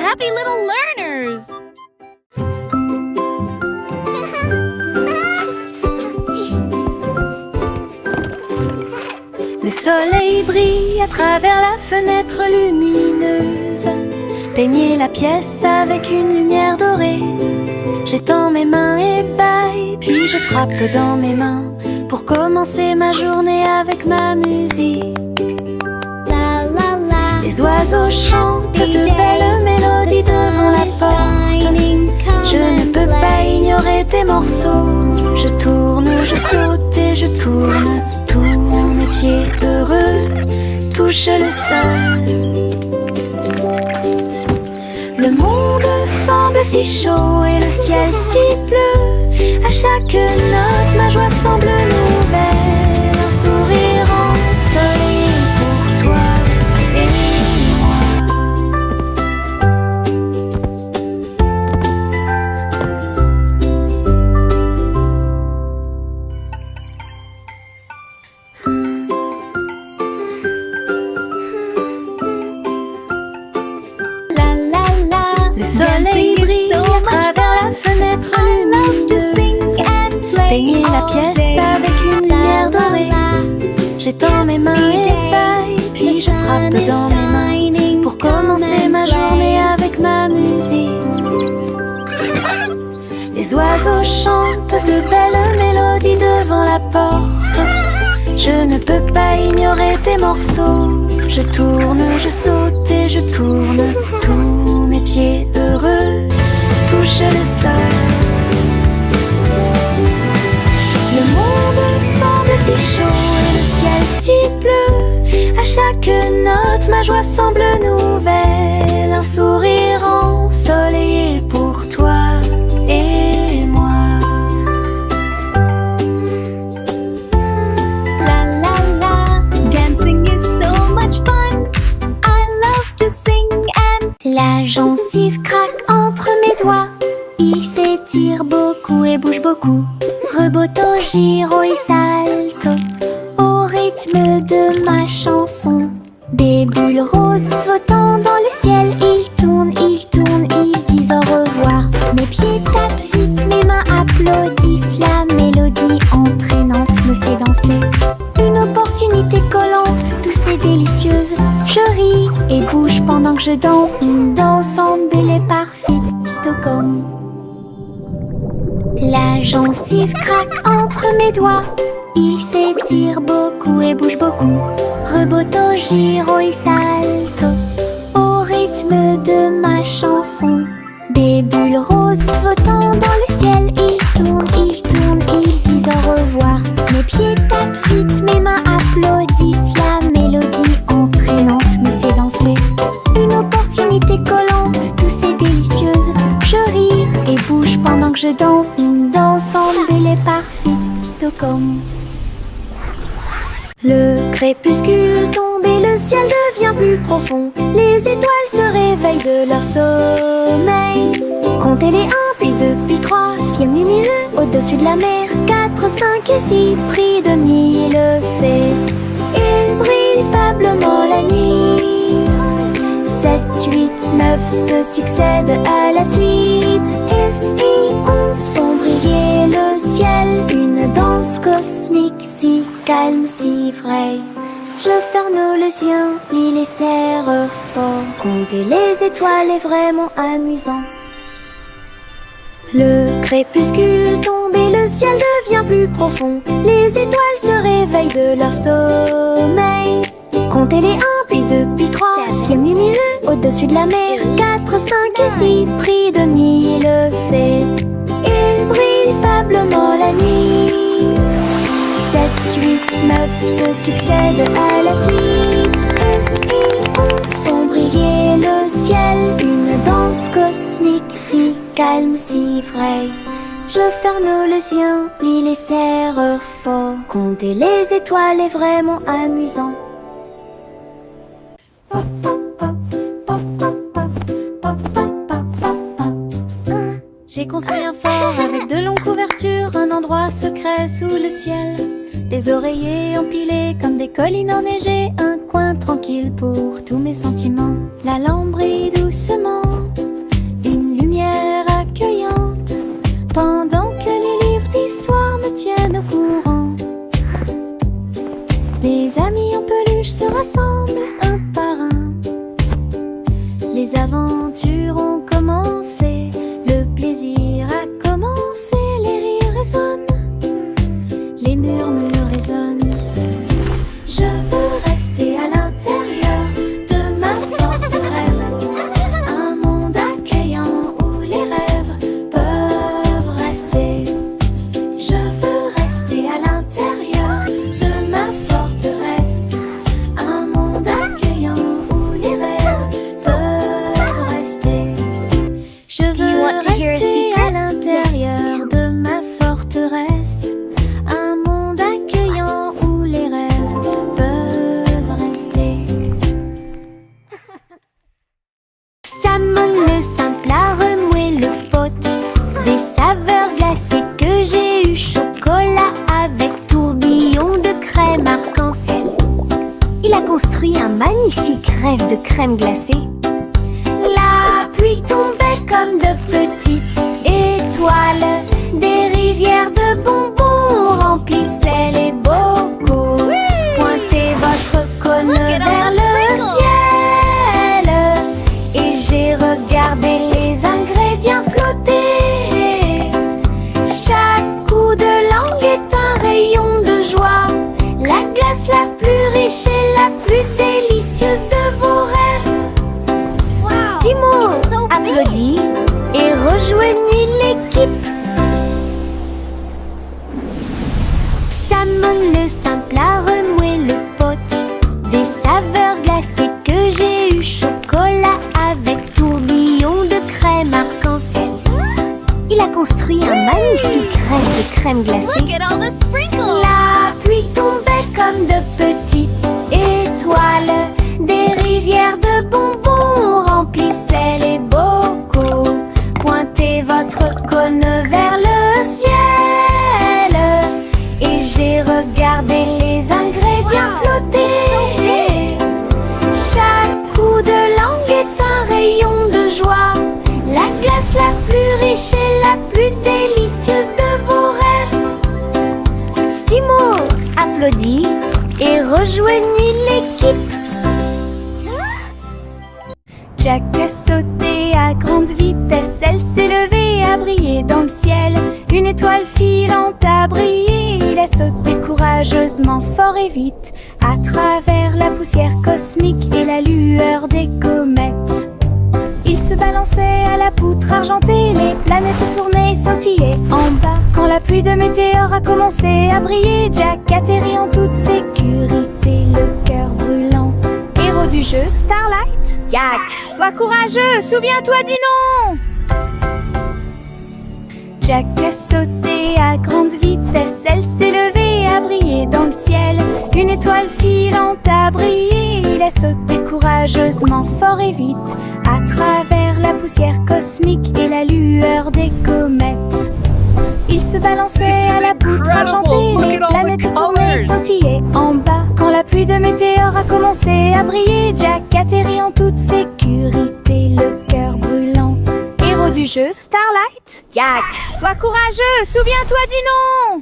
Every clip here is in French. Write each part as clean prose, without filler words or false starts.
happy little learners! Le soleil brille à travers la fenêtre lumineuse. Peignez la pièce avec une lumière dorée. J'étends mes mains et baille, puis je frappe dans mes mains pour commencer ma journée avec ma musique. La la la. Les oiseaux chantent de belles mélodies devant la porte. Je ne peux pas ignorer tes morceaux. Je tourne, je saute et je tourne. Tous mes pieds heureux touchent le sol. Le monde semble si chaud et le ciel si bleu. À chaque note, ma joie semble nouvelle. Un sourire ensoleillé pour toi et moi. La la la. Le soleil brille à travers la fenêtre lumineuse. Peignez la pièce avec une lumière dorée. J'étends mes mains et baille, puis je frappe dans mes mains pour commencer ma journée avec ma musique. Les oiseaux chantent de belles mélodies devant la porte. Je ne peux pas ignorer tes morceaux. Je tourne, je saute et je tourne. Tous mes pieds heureux touchent le sol. Le monde semble si chaud et le ciel si bleu. À chaque note, ma joie semble nouvelle. Un sourire ensoleillé pour toi et moi. La la la. Dancing is so much fun. I love to sing and. La gencive craque entre mes doigts. Il s'étire beaucoup et bouge beaucoup. Reboto, giro et salto au rythme de ma chanson. Des bulles roses flottant dans le ciel. Ils tournent, ils disent au revoir. Mes pieds tapent vite, mes mains applaudissent. La mélodie entraînante me fait danser. Une opportunité collante, douce et délicieuse. Je ris et bouge pendant que je danse. Une danse embellée parfaite, tout comme. La gencive craque entre mes doigts. Il s'étire beaucoup et bouge beaucoup. Reboto, giro et salto au rythme de ma chanson. Des bulles roses flottant dans le ciel. Ils tournent, ils disent au revoir. Mes pieds tapent vite, mes mains applaudissent. La mélodie entraînante me fait danser. Une opportunité collante, douce et délicieuse. Je ris et bouge pendant que je danse. Une danse embellée parfaite, tout comme. Le crépuscule tombe et le ciel devient plus profond. Les étoiles se réveillent de leur sommeil. Comptez les 1, puis 2, puis 3. Ciel lumineux au-dessus de la mer. 4, 5 et 6, pris de mille fées. Il brille faiblement la nuit. 7, 8, 9 se succèdent à la suite. Et si 11 font briller le ciel. Une danse cosmique si calme, si vraie. Je ferme les yeux, plie les serres fort. Compter les étoiles est vraiment amusant. Le crépuscule tombe et le ciel devient plus profond. Les étoiles se réveillent de leur sommeil. Comptez les 1, puis 2, puis 3. Ciel lumineux au-dessus de la mer. 4, 5 et 6, pris de mille fées. Il brille faiblement la nuit. 7, 8, 9 se succèdent à la suite. Et si 11 font briller le ciel. Une danse cosmique si calme, si vraie. Je ferme les yeux, plie les serres fort. Compter les étoiles est vraiment amusant. J'ai construit un fort avec de longues couvertures, un endroit secret sous le ciel. Des oreillers empilés comme des collines enneigées, un coin tranquille pour tous mes sentiments. La lampe brille doucement Salmon le simple a remué le pot. Des saveurs glacées que j'ai eu, chocolat avec tourbillon de crème arc-en-ciel. Il a construit un magnifique rêve de crème glacée. La pluie tombait comme de petites étoiles. Des rivières de bonbons remplissaient les bocaux. Pointez votre cône vers le ciel et j'ai regardé les ingrédients flotter. Chaque coup de langue est un rayon de joie. La glace la plus riche et la plus délicieuse de vos rêves. Simo applaudit et rejoignit l'équipe. Salmon le simple a remué le pot. Des saveurs glacées que j'ai eu, chocolat avec tourbillon de crème arc-en-ciel. Il a construit un magnifique rêve de crème glacée. La pluie tombait comme de petites étoiles. Des rivières de bonbons remplissaient les bocaux. Pointez votre cône vers le ciel et j'ai regardé les ingrédients flotter. Chaque coup de langue est un rayon de joie. La glace la plus riche et la plus délicieuse de vos rêves. Simo applaudit et rejoignit l'équipe. Jack a sauté à grande vitesse, elle s'est levée à briller dans le ciel. Une étoile filante a brillé, il a sauté courageusement, fort et vite, à travers la poussière cosmique et la lueur des comètes. Il se balançait à la poutre argentée, les planètes tournaient et scintillaient en bas. Quand la pluie de météores a commencé à briller, Jack atterrit en toute sécurité, le cœur brûlant. Héros du jeu Starlight, Jack, sois courageux, souviens-toi du nom. Jack a sauté à grande vitesse, elle s'est levée à briller dans le ciel. Une étoile filante a brillé, il a sauté courageusement, fort et vite, à travers la poussière cosmique et la lueur des comètes. Il se balançait à la poutre argentée, les planètes tournaient et scintillaient en bas. Quand la pluie de météores a commencé à briller, Jack atterrit en toute sécurité, le cœur brûlant. Héros du jeu Starlight, Jack, sois courageux, souviens-toi du nom.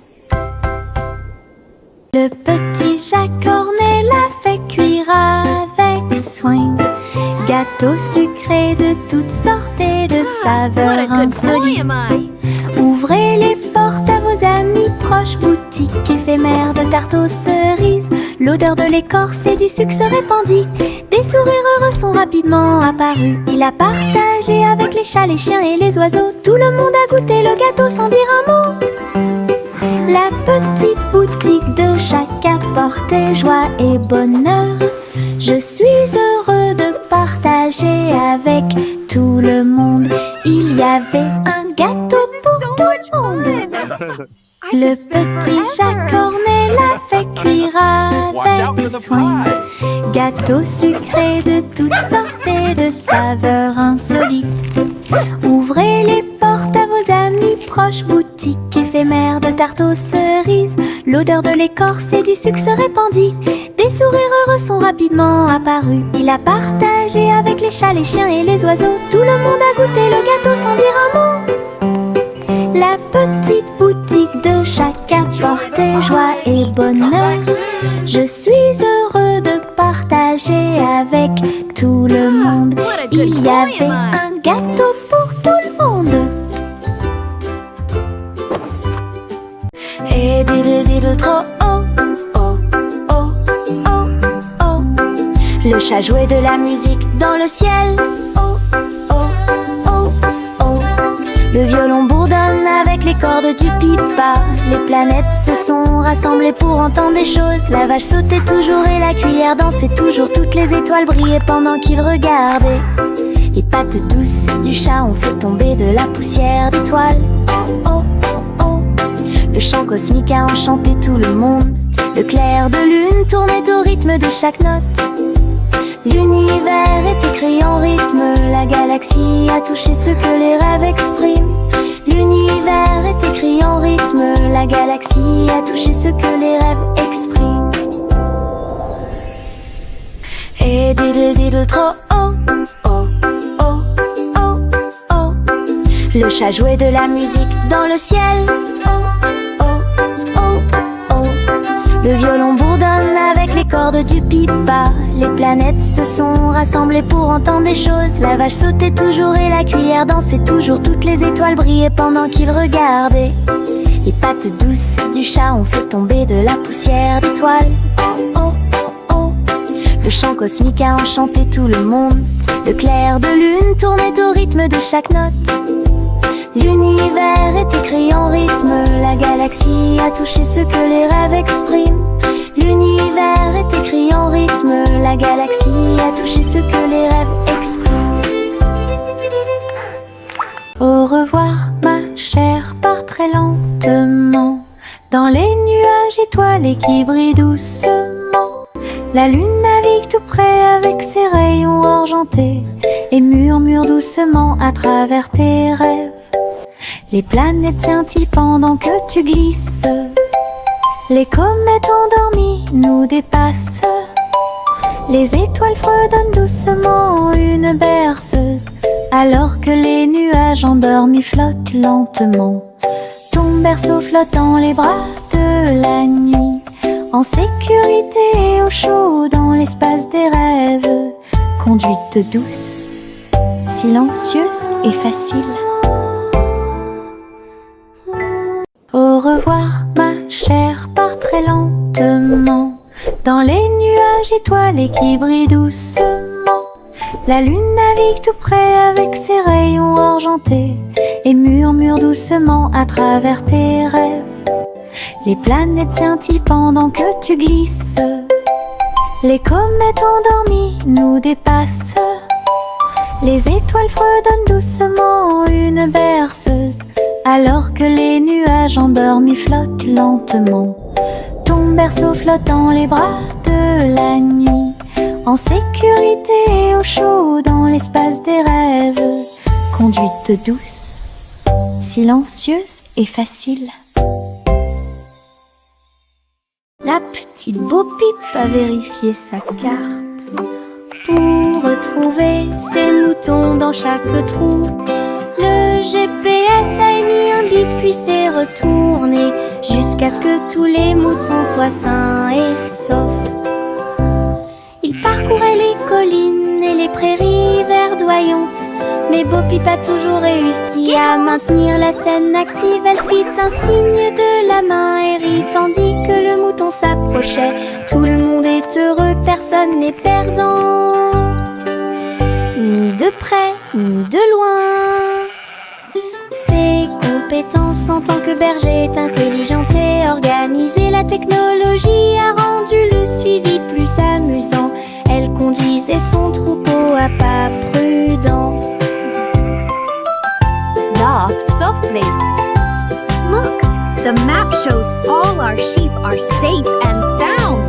Le petit Jack Cornet l'a fait cuire avec soin. Gâteaux sucrés de toutes sortes et de saveurs insolites. Ouvrez les portes à vos amis proches, boutique éphémère de tarte aux cerises. L'odeur de l'écorce et du sucre se répandit. Des sourires heureux sont rapidement apparus. Il a partagé avec les chats, les chiens et les oiseaux. Tout le monde a goûté le gâteau sans dire un mot. La petite boutique de Jack apportait joie et bonheur. Je suis heureux de partager avec tout le monde. Il y avait un gâteau pour tout le monde. Le petit Jack Cornet l'a fait cuire avec soin. Gâteau sucré de toutes sortes et de saveurs insolites. Ouvrez les portes à vos amis proches, boutique éphémère de tarte aux cerises. L'odeur de l'écorce et du sucre se répandit. Des sourires heureux sont rapidement apparus. Il a partagé avec les chats, les chiens et les oiseaux. Tout le monde a goûté le gâteau sans dire un mot. La petite boutique de Jack apportait joie et bonheur. Je suis heureux de partager avec tout le monde. Il y avait un gâteau pour tout le monde. Et diddle diddle trop oh, oh, oh, oh, oh. Le chat jouait de la musique dans le ciel. Oh, oh, oh, oh. Le violon bourdonne avec les cordes du pipa. Les planètes se sont rassemblées pour entendre des choses. La vache sautait toujours et la cuillère dansait toujours. Toutes les étoiles brillaient pendant qu'il regardait. Les pattes douces du chat ont fait tomber de la poussière d'étoiles. Oh, oh, oh, oh. Le chant cosmique a enchanté tout le monde. Le clair de lune tournait au rythme de chaque note. L'univers était créé en rythme, la la galaxie a touché ce que les rêves expriment. L'univers est écrit en rythme, la galaxie a touché ce que les rêves expriment. Et diddle diddle tro oh, oh, oh, oh, oh. Le chat jouait de la musique dans le ciel. Oh, oh, oh, oh. Le violon bourdonne avec les cordes du pipa. Les planètes se sont rassemblées pour entendre des choses. La vache sautait toujours et la cuillère dansait toujours. Toutes les étoiles brillaient pendant qu'ils regardaient. Les pattes douces du chat ont fait tomber de la poussière d'étoiles. Oh, oh, oh, oh. Le chant cosmique a enchanté tout le monde. Le clair de lune tournait au rythme de chaque note. L'univers est écrit en rythme, la galaxie a touché ce que les rêves expriment. L'univers est écrit en rythme, la galaxie a touché ce que les rêves expriment. Au revoir ma chère, pars très lentement dans les nuages étoilés qui brillent doucement. La lune navigue tout près avec ses rayons argentés et murmure doucement à travers tes rêves. Les planètes scintillent pendant que tu glisses. Les comètes endormies nous dépassent. Les étoiles fredonnent doucement une berceuse, alors que les nuages endormis flottent lentement. Ton berceau flotte dans les bras de la nuit, en sécurité et au chaud dans l'espace des rêves. Conduite douce, silencieuse et facile. Au revoir ma chère, pars très lentement dans les nuages étoilés qui brillent doucement. La lune navigue tout près avec ses rayons argentés et murmure doucement à travers tes rêves. Les planètes scintillent pendant que tu glisses. Les comètes endormies nous dépassent. Les étoiles fredonnent doucement une berceuse, alors que les nuages endormis flottent lentement. Ton berceau flotte dans les bras de la nuit, en sécurité et au chaud dans l'espace des rêves. Conduite douce, silencieuse et facile. La petite Bo Peep a vérifié sa carte pour retrouver ses moutons dans chaque trou. Le GPS a émis un bip puis s'est retourné jusqu'à ce que tous les moutons soient sains et saufs. Il parcourait les collines et les prairies verdoyantes, mais Bo Peep a toujours réussi à maintenir la scène active. Elle fit un signe de la main et rit tandis que le mouton s'approchait. Tout le monde est heureux, personne n'est perdant, ni de près ni de loin. Ses compétences en tant que berger est intelligente et organisée. La technologie a rendu le suivi plus amusant. Elle conduisait son troupeau à pas prudents. Knock softly. Look, the map shows all our sheep are safe and sound.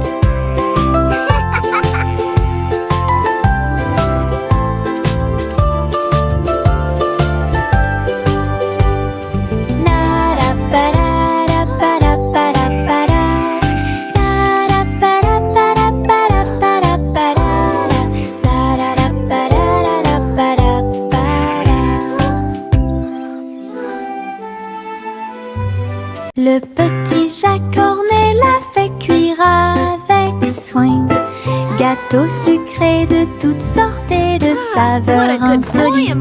Le petit chat cornet l'a fait cuire avec soin. Gâteau sucré de toutes sortes et de saveurs insolites.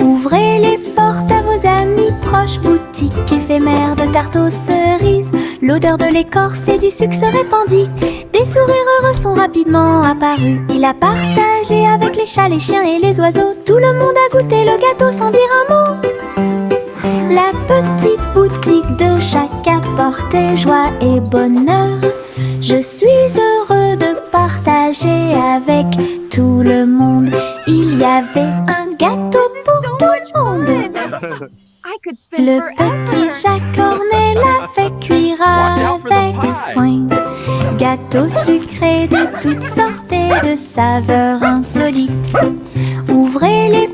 Ouvrez les portes à vos amis proches, boutique éphémère de tarte aux cerises. L'odeur de l'écorce et du sucre se répandit. Des sourires heureux sont rapidement apparus. Il a partagé avec les chats, les chiens et les oiseaux. Tout le monde a goûté le gâteau sans dire un mot. La petite boutique de chaque apportait joie et bonheur. Je suis heureux de partager avec tout le monde. Il y avait un gâteau pour tout le monde. Le petit chat cornet l'a fait cuire avec soin. Gâteau sucré de toutes sortes et de saveurs insolites. Ouvrez les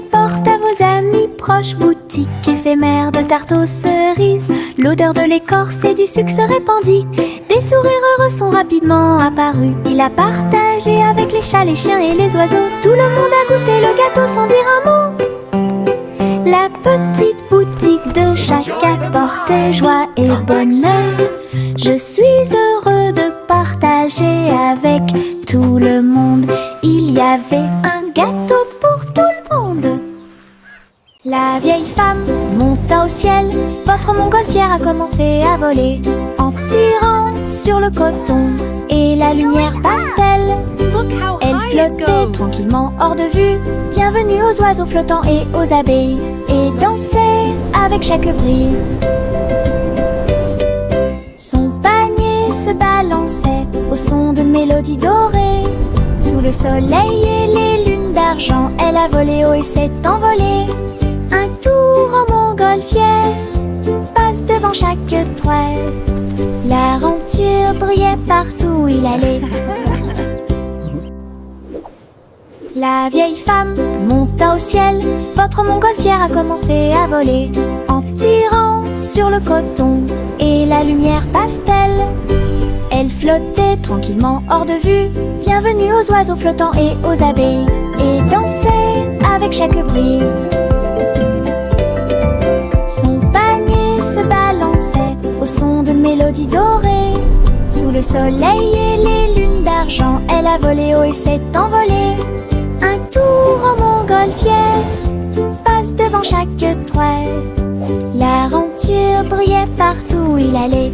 étrange boutique éphémère de tarte aux cerises. L'odeur de l'écorce et du sucre se répandit. Des sourires heureux sont rapidement apparus. Il a partagé avec les chats, les chiens et les oiseaux. Tout le monde a goûté le gâteau sans dire un mot. La petite boutique de chaque apportait joie et bonheur. Je suis heureux de partager avec tout le monde. Il y avait un gâteau pour tout le monde. La vieille femme monta au ciel. Votre montgolfière a commencé à voler en tirant sur le coton et la lumière pastel. Elle flottait tranquillement hors de vue. Bienvenue aux oiseaux flottants et aux abeilles, et dansait avec chaque brise. Son panier se balançait au son de mélodies dorées. Sous le soleil et les lunes d'argent, elle a volé haut et s'est envolée. Un tour en montgolfière passe devant chaque toile. La renture brillait partout où il allait. La vieille femme monta au ciel. Votre montgolfière a commencé à voler en tirant sur le coton et la lumière pastel. Elle flottait tranquillement hors de vue. Bienvenue aux oiseaux flottants et aux abeilles, et dansait avec chaque brise. Son panier se balançait au son de mélodies dorées. Sous le soleil et les lunes d'argent, elle a volé haut et s'est envolée. Un tour en montgolfière passe devant chaque toile. La renture brillait partout où il allait.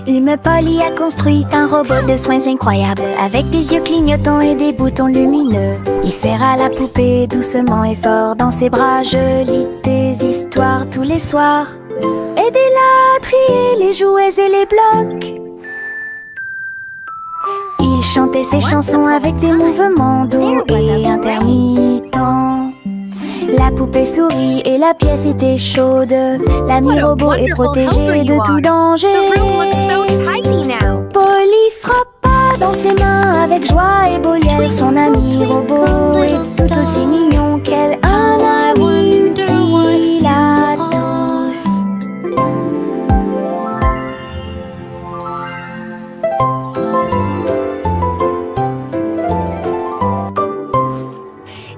Une Polly a construit un robot de soins incroyable, avec des yeux clignotants et des boutons lumineux. Il serre à la poupée doucement et fort dans ses bras. Je lis des histoires tous les soirs. Aidez-la à trier les jouets et les blocs. Il chantait ses chansons avec des mouvements doux et intermittents. La poupée sourit et la pièce était chaude. L'ami robot est protégé de tout danger. Polly frappa dans ses mains avec joie et Bolière. Son ami robot est tout aussi mignon qu'elle. Un ami utile à tous.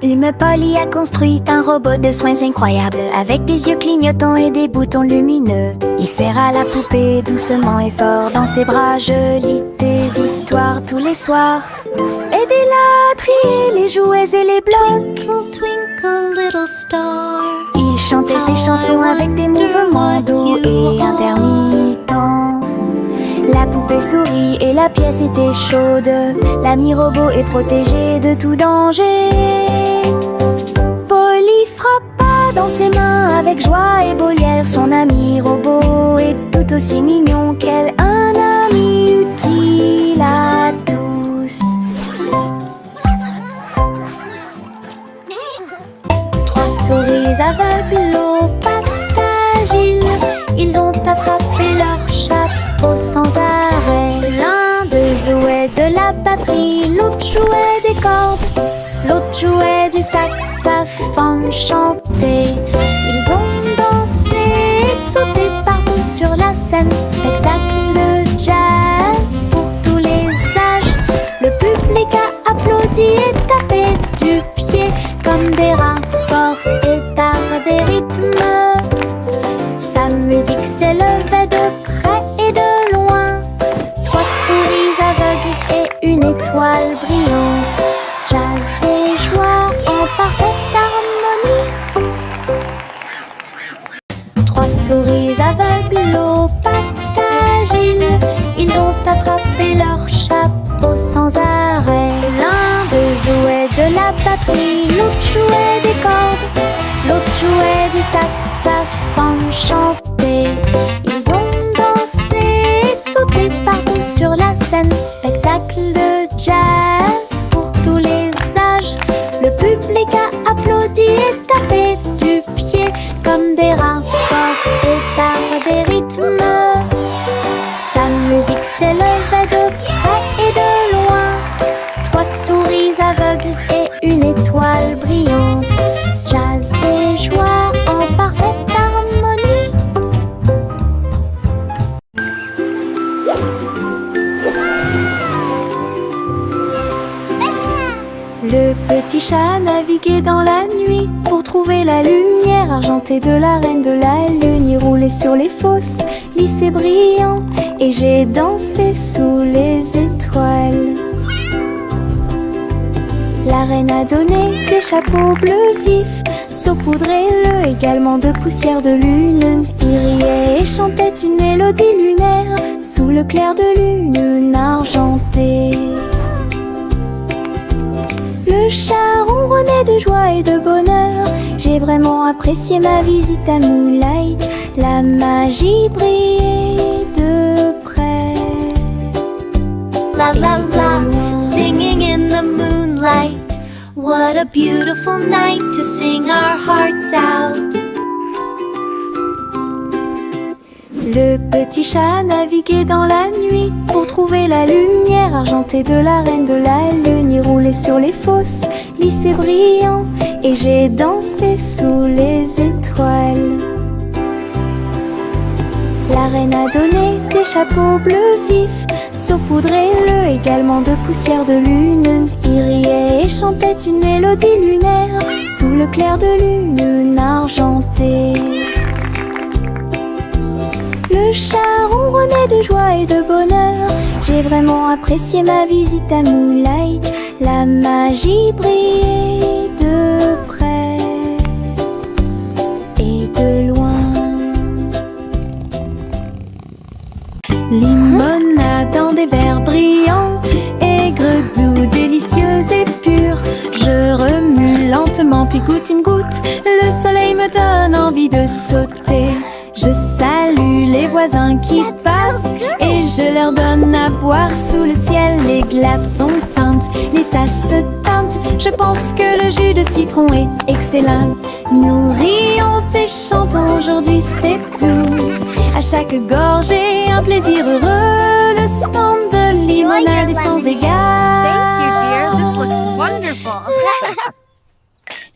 Une Polly a construit un robot de soins incroyable, avec des yeux clignotants et des boutons lumineux. Il serre à la poupée doucement et fort dans ses bras. Je lis des histoires tous les soirs. Aidez-la à trier les jouets et les blocs. Twinkle, twinkle, little star. Il chantait ses chansons avec des mouvements doux et intermittents. La poupée sourit et la pièce était chaude. L'ami robot est protégé de tout danger. Polly frappa dans ses mains avec joie et Bolière. Son ami robot est tout aussi mignon qu'elle. Un ami utile à tous. Trois souris aveugles aux pattes agiles. Ils ont attrapé leur chapeau sans arrêt. L'un d'eux jouait de la batterie, l'autre jouait des cordes, l'autre jouait du saxophone chanté. Ils ont dansé et sauté partout sur la scène. Spectacle de jazz pour tous les âges. Le public a applaudi et tapé du pied comme des rapports et tard des rythmes. Sa musique s'élevait de près et de loin. Trois souris aveugles et une étoile brillante. Jazz et joie en parfaite harmonie. Trois souris aveugles aux pattes agiles. Ils ont attrapé leur chapeau sans arrêt. L'un d'eux jouait de la batterie, l'autre jouait des cordes, l'autre jouait du saxophone chanté. Ils ont dansé et sauté partout sur la scène. Spectacle de jazz pour tous les âges. Le public a applaudi et tapé du pied comme des rapports et tard des rythmes. Sa musique s'élevait chat naviguait dans la nuit pour trouver la lumière argentée de la reine de la lune. Il roulait sur les fosses, lisse et brillant, et j'ai dansé sous les étoiles. La reine a donné des chapeaux bleus vifs, saupoudrez-le également de poussière de lune. Il riait et chantait une mélodie lunaire sous le clair de lune argentée. Le chat ronronnait de joie et de bonheur. J'ai vraiment apprécié ma visite à Moonlight. La magie brillait de près. La la la, singing in the moonlight. What a beautiful night to sing our hearts out. Le petit chat naviguait dans la nuit pour trouver la lumière argentée de la reine de la lune. Il roulait sur les fosses, lisse et brillant, et j'ai dansé sous les étoiles. La reine a donné des chapeaux bleus vifs, saupoudrez-le également de poussière de lune. Il riait et chantait une mélodie lunaire sous le clair de lune argentée. Le chat ronronnait de joie et de bonheur. J'ai vraiment apprécié ma visite à Moonlight. La magie brillait de près et de loin. Limonade dans des verres brillants, aigre, doux, délicieuse et pure. Je remue lentement puis goûte une goutte. Le soleil me donne envie de sauter. Je salue les voisins qui passent et je leur donne à boire sous le ciel. Les glaçons teintent, les tasses se teintent. Je pense que le jus de citron est excellent. Nous rions et chantons, aujourd'hui c'est tout. À chaque gorgée, un plaisir heureux. Le stand de limonade est sans égal. Thank you, dear. This looks wonderful.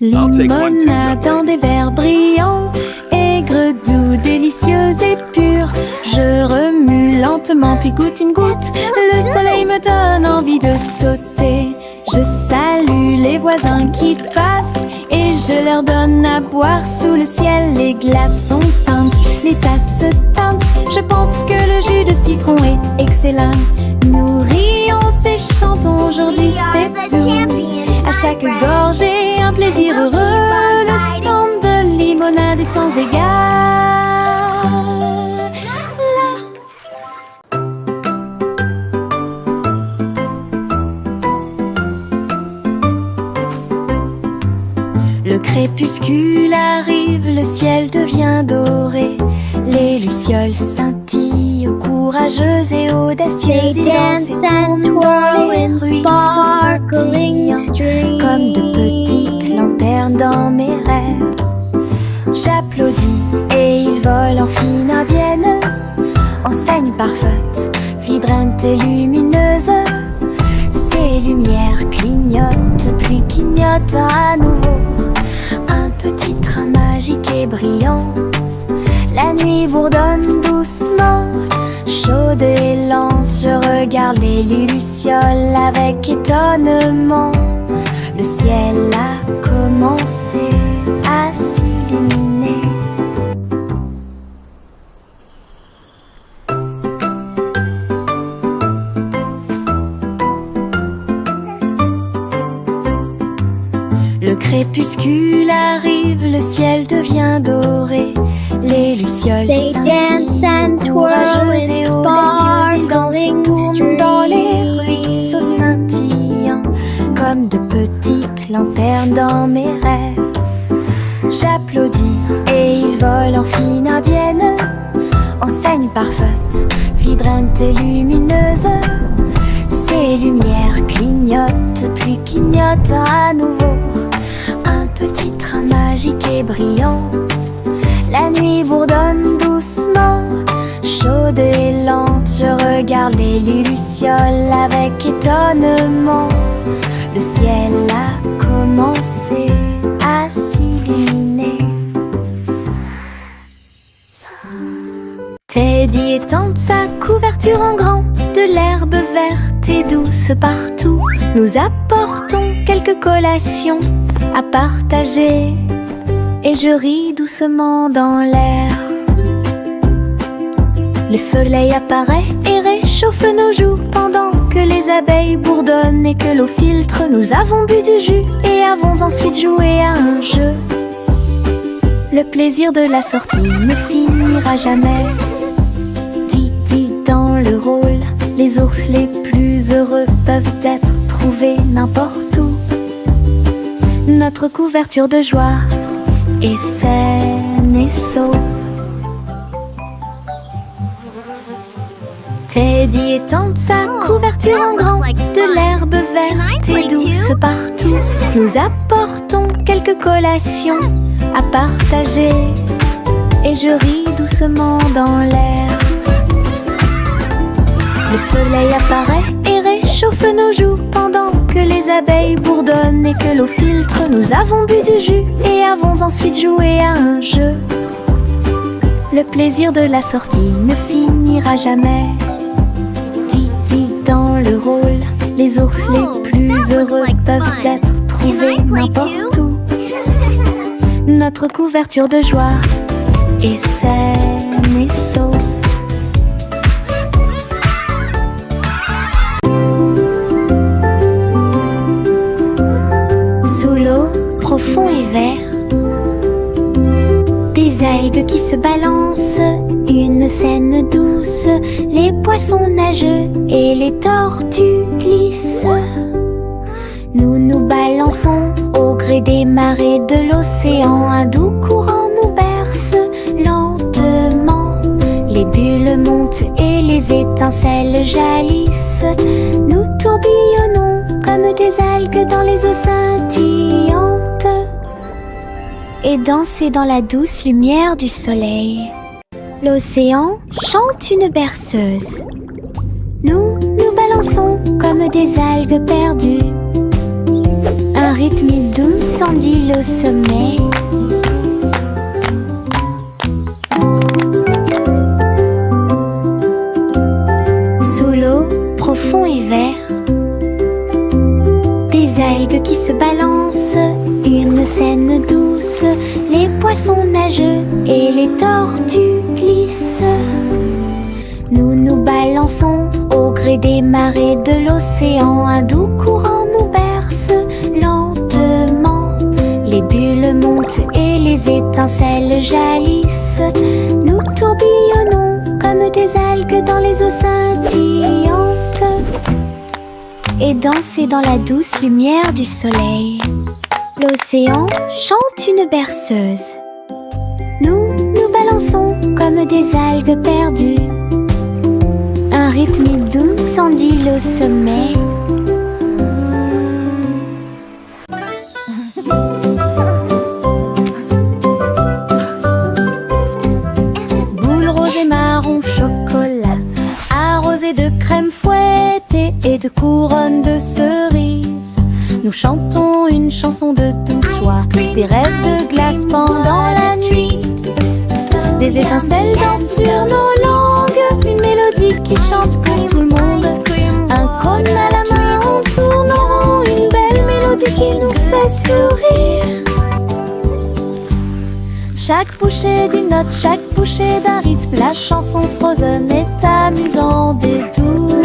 Limonade dans des verres brillants, aigre, doux, délicieuse et pure. Je remue lentement puis goûte une goutte. Le soleil me donne envie de sauter. Je salue les voisins qui passent et je leur donne à boire sous le ciel. Les glaçons teintent, les tasses se teintent. Je pense que le jus de citron est excellent. Nous rions et chantons, aujourd'hui c'est tout. À chaque gorgée, un plaisir heureux. Le stand de limonade est sans égal. Le crépuscule arrive, le ciel devient doré. Les lucioles scintillent, courageuses et audacieuses. Ils dansent et tournent dans les ruisseaux scintillants, comme de petites lanternes dans mes rêves. J'applaudis et ils volent en fine indienne, enseigne parfaite, vibrante et lumineuse. Ces lumières clignotent puis clignotent à nouveau. Un petit train magique et brillante. La nuit bourdonne doucement, chaude et lente. Je regarde les lucioles avec étonnement. Le ciel a commencé à s'illuminer. Le crépuscule arrive, le ciel devient doré. Les lucioles scintillent, courageuses et audacieuses. Ils dansent et tournent dans les ruisseaux scintillants, comme de petites lanternes dans mes rêves. J'applaudis et ils volent en fine indienne, enseigne parfaite, vibrante et lumineuse. Ces lumières clignotent puis clignotent à nouveau. Un petit train magique et brillant. La nuit bourdonne doucement, chaude et lente. Je regarde les lucioles avec étonnement. Le ciel a commencé à s'illuminer. Teddy étend sa couverture en grand, de l'herbe verte verte et douce partout. Nous apportons quelques collations à partager et je ris doucement dans l'air. Le soleil apparaît et réchauffe nos joues pendant que les abeilles bourdonnent et que l'eau filtre. Nous avons bu du jus et avons ensuite joué à un jeu. Le plaisir de la sortie ne finira jamais. Didi dans le rôle, les ours les plus heureux peuvent être trouvés n'importe où. Notre couverture de joie est saine et sauve. Teddy étend sa couverture en grand, de l'herbe verte et douce partout. Nous apportons quelques collations à partager et je ris doucement dans l'air. Le soleil apparaît et réchauffe nos joues pendant que les abeilles bourdonnent et que l'eau filtre. Nous avons bu du jus et avons ensuite joué à un jeu. Le plaisir de la sortie ne finira jamais. Didi dans le rôle, les ours les plus heureux peuvent être trouvés n'importe où. Notre couverture de joie est saine et sauve. Sous l'eau, profond et vert, des algues qui se balancent, une scène douce, les poissons nagent et les tortues glissent. Nous nous balançons au gré des marées de l'océan. Un doux courant nous berce lentement. Les bulles montent et les étincelles jalissent. Nous tourbillonnons comme des algues dans les eaux scintillantes et danser dans la douce lumière du soleil. L'océan chante une berceuse. Nous nous balançons comme des algues perdues. Un rythme doux s'endile au sommet. Sous l'eau, profond et vert, des algues qui se balancent, une scène douce, les poissons nagent et les tortues glissent. Nous nous balançons au gré des marées de l'océan. Un doux courant nous berce lentement. Les bulles montent et les étincelles jalissent. Nous tourbillonnons comme des algues dans les eaux scintillantes et danser dans la douce lumière du soleil. L'océan chante une berceuse. Nous nous balançons comme des algues perdues. Un rythme doux s'endile au sommet. Boule rose et marron chocolat, arrosée de crème fouettée et de couronnes de cerises. Nous chantons une chanson de douce soie, des rêves de glace pendant la nuit. Des étincelles dansent sur nos langues, une mélodie qui chante pour tout le monde. Un cône à la main, on tourne en rond, une belle mélodie qui nous fait sourire. Chaque bouchée d'une note, chaque bouchée d'un rythme, la chanson Frozen est amusante et douce.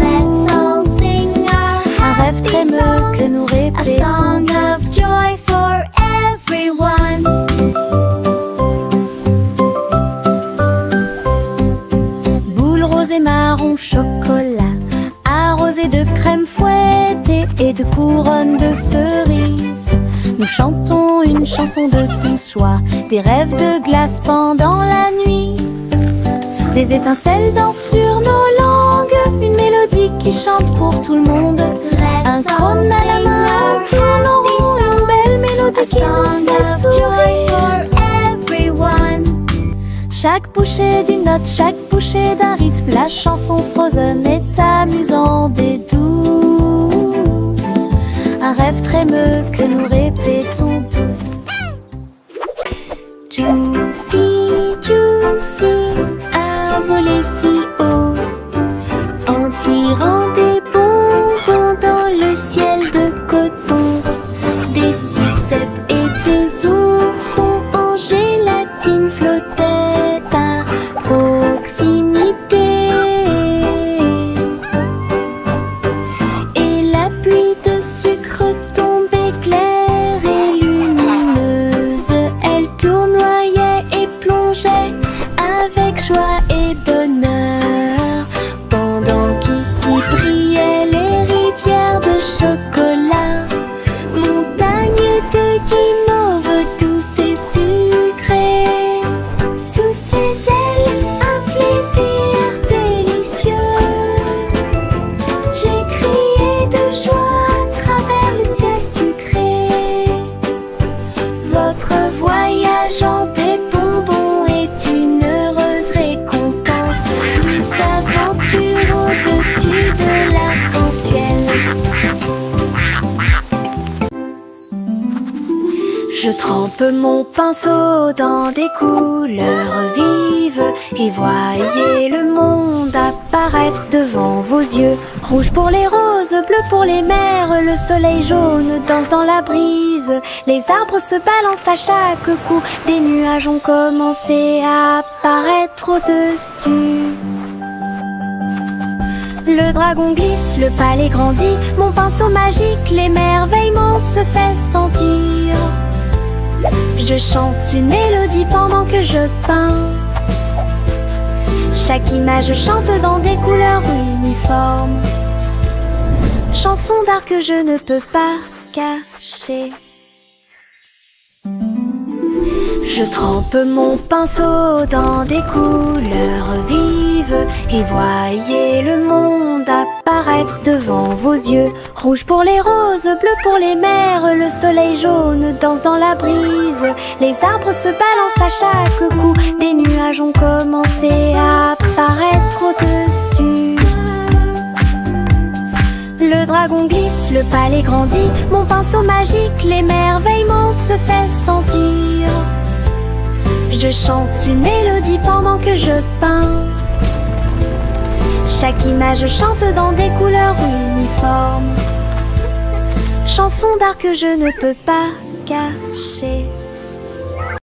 Un rêve trémeux que nous répétons. A song of joy for everyone. Boule rose et marron chocolat, arrosée de crème fouettée et de couronnes de cerises. Nous chantons une chanson de douce soie, des rêves de glace pendant la nuit. Des étincelles dansent sur nos langues, une mélodie qui chante pour tout le monde. Un cône à la main, on tourne en rond, une belle mélodie qui nous fait sourire. Chaque bouchée d'une note, chaque bouchée d'un rythme, la chanson Frozen est amusante et douce. Un rêve trémeux que nous répétons tous. Juicy, juicy, a volé si haut, en tirant des bonbons. trempe mon pinceau dans des couleurs vives et voyez le monde apparaître devant vos yeux. Rouge pour les roses, bleu pour les mers, le soleil jaune danse dans la brise. Les arbres se balancent à chaque coup, des nuages ont commencé à apparaître au-dessus. Le dragon glisse, le palais grandit, mon pinceau magique, l'émerveillement se fait sentir. Je chante une mélodie pendant que je peins. Chaque image chante dans des couleurs uniformes. Chanson d'art que je ne peux pas cacher. Je trempe mon pinceau dans des couleurs vives et voyez le monde apparaître devant vos yeux. Rouge pour les roses, bleu pour les mers, le soleil jaune danse dans la brise. Les arbres se balancent à chaque coup, des nuages ont commencé à apparaître au-dessus. Le dragon glisse, le palais grandit, mon pinceau magique, l'émerveillement se fait sentir. Je chante une mélodie pendant que je peins. Chaque image chante dans des couleurs uniformes. Chanson d'art que je ne peux pas cacher.